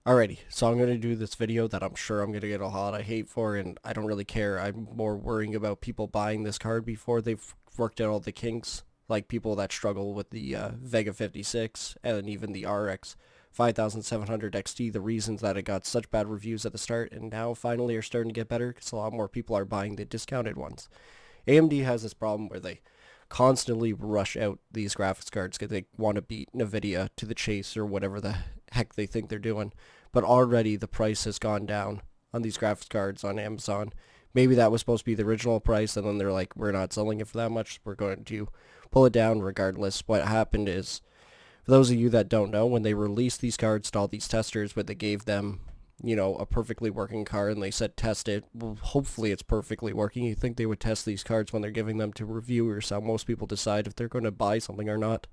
Alrighty, so I'm going to do this video that I'm sure I'm going to get a lot of hate for, and I don't really care. I'm more worrying about people buying this card before they've worked out all the kinks, like people that struggle with the Vega 56 and even the RX 5700 XT, the reasons that it got such bad reviews at the start and now finally are starting to get better because a lot more people are buying the discounted ones. AMD has this problem where they constantly rush out these graphics cards because they want to beat Nvidia to the chase or whatever the heck they think they're doing. But already the price has gone down on these graphics cards on Amazon. Maybe that was supposed to be the original price, and then they're like, we're not selling it for that much. We're going to pull it down regardless. What happened is, for those of you that don't know, when they released these cards to all these testers, where they gave them, a perfectly working card, and they said test it. Well, hopefully it's perfectly working. You think they would test these cards when they're giving them to reviewers, how most people decide if they're going to buy something or not.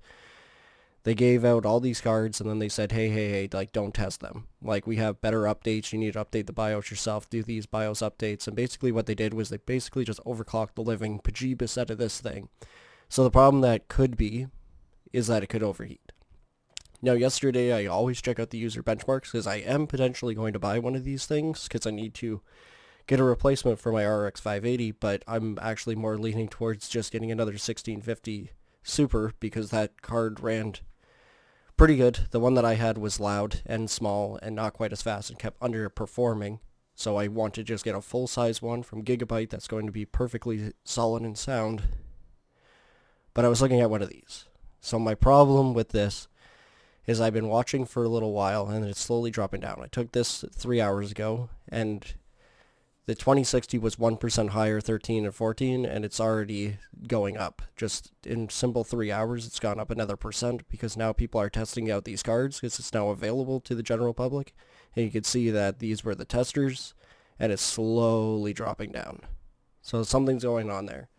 They gave out all these cards, and then they said, hey, like, don't test them. Like, we have better updates. You need to update the BIOS yourself, do these BIOS updates. And basically what they did was they basically just overclocked the living bejeebus out of this thing. So the problem that could be is that it could overheat. Now, yesterday, I always check out the user benchmarks because I am potentially going to buy one of these things because I need to get a replacement for my RX 580, but I'm actually more leaning towards just getting another 1650 Super because that card ran pretty good. The one that I had was loud and small and not quite as fast and kept underperforming. So I want to just get a full-size one from Gigabyte that's going to be perfectly solid and sound. But I was looking at one of these. So my problem with this is I've been watching for a little while and it's slowly dropping down. I took this 3 hours ago and the 2060 was 1% higher, 13 and 14, and it's already going up. Just in simple 3 hours, it's gone up another percent because now people are testing out these cards because it's now available to the general public. And you can see that these were the testers, and it's slowly dropping down. So something's going on there.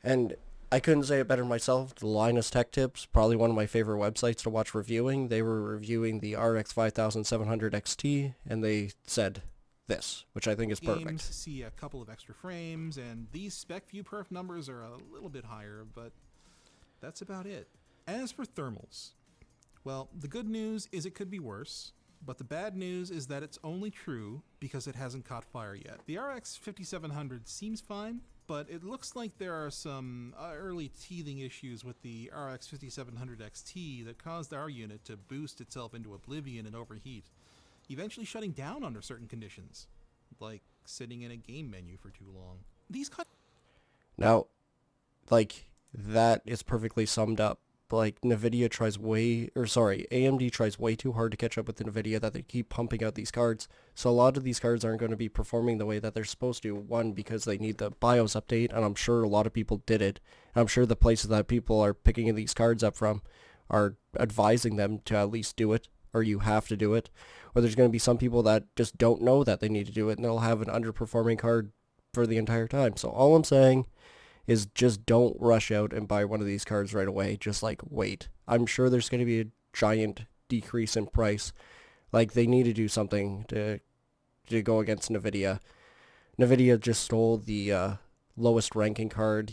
And I couldn't say it better myself. The Linus Tech Tips, probably one of my favorite websites to watch reviewing. They were reviewing the RX 5700 XT, and they said this, which I think is perfect. Games see a couple of extra frames, and these spec view perf numbers are a little bit higher, but that's about it. As for thermals, well, the good news is it could be worse, but the bad news is that it's only true because it hasn't caught fire yet. The RX 5700 seems fine, but it looks like there are some early teething issues with the RX 5700 XT that caused our unit to boost itself into oblivion and overheat, eventually shutting down under certain conditions, like sitting in a game menu for too long. Now, like, that is perfectly summed up. Like, AMD tries way too hard to catch up with NVIDIA that they keep pumping out these cards. So a lot of these cards aren't going to be performing the way that they're supposed to. One, because they need the BIOS update, and I'm sure a lot of people did it. And I'm sure the places that people are picking these cards up from are advising them to at least do it, or you have to do it. Or there's going to be some people that just don't know that they need to do it, and they'll have an underperforming card for the entire time. So all I'm saying is just don't rush out and buy one of these cards right away. Just, like, wait. I'm sure there's going to be a giant decrease in price. Like, they need to do something to go against NVIDIA. NVIDIA just stole the lowest ranking card,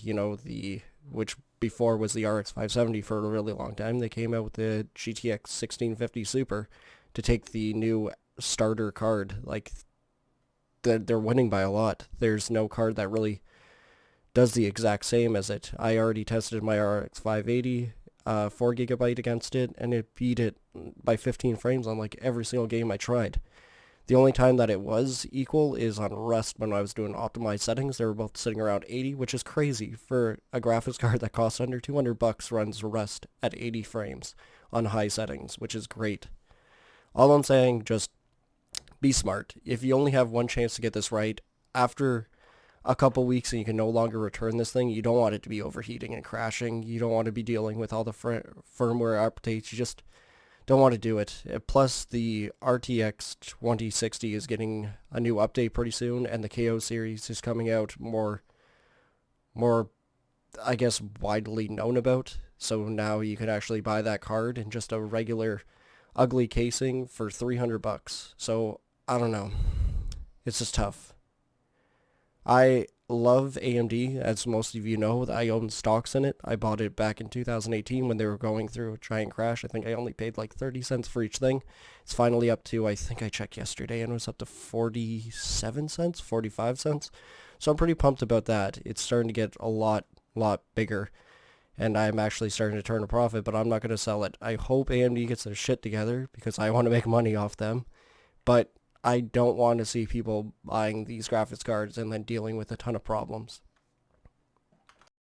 which before was the RX 570 for a really long time. They came out with the GTX 1650 Super to take the new starter card. Like, they're winning by a lot. There's no card that really does the exact same as it. I already tested my RX 580 4GB against it, and it beat it by 15 frames on, like, every single game I tried. The only time that it was equal is on Rust when I was doing optimized settings. They were both sitting around 80, which is crazy for a graphics card that costs under $200 runs Rust at 80 frames on high settings, which is great. All I'm saying, just be smart. If you only have one chance to get this right, after a couple weeks and you can no longer return this thing, you don't want it to be overheating and crashing. You don't want to be dealing with all the firmware updates. You just don't want to do it. Plus, the RTX 2060 is getting a new update pretty soon, and the KO series is coming out more, I guess, widely known about. So now you could actually buy that card in just a regular ugly casing for $300. So I don't know. It's just tough. I love AMD, as most of you know. I own stocks in it. I bought it back in 2018 when they were going through a giant crash. I think I only paid like 30 cents for each thing. It's finally up to, I think I checked yesterday, and it was up to 47 cents, 45 cents. So I'm pretty pumped about that. It's starting to get a lot bigger, and I'm actually starting to turn a profit, but I'm not going to sell it. I hope AMD gets their shit together because I want to make money off them, but I don't want to see people buying these graphics cards and then dealing with a ton of problems.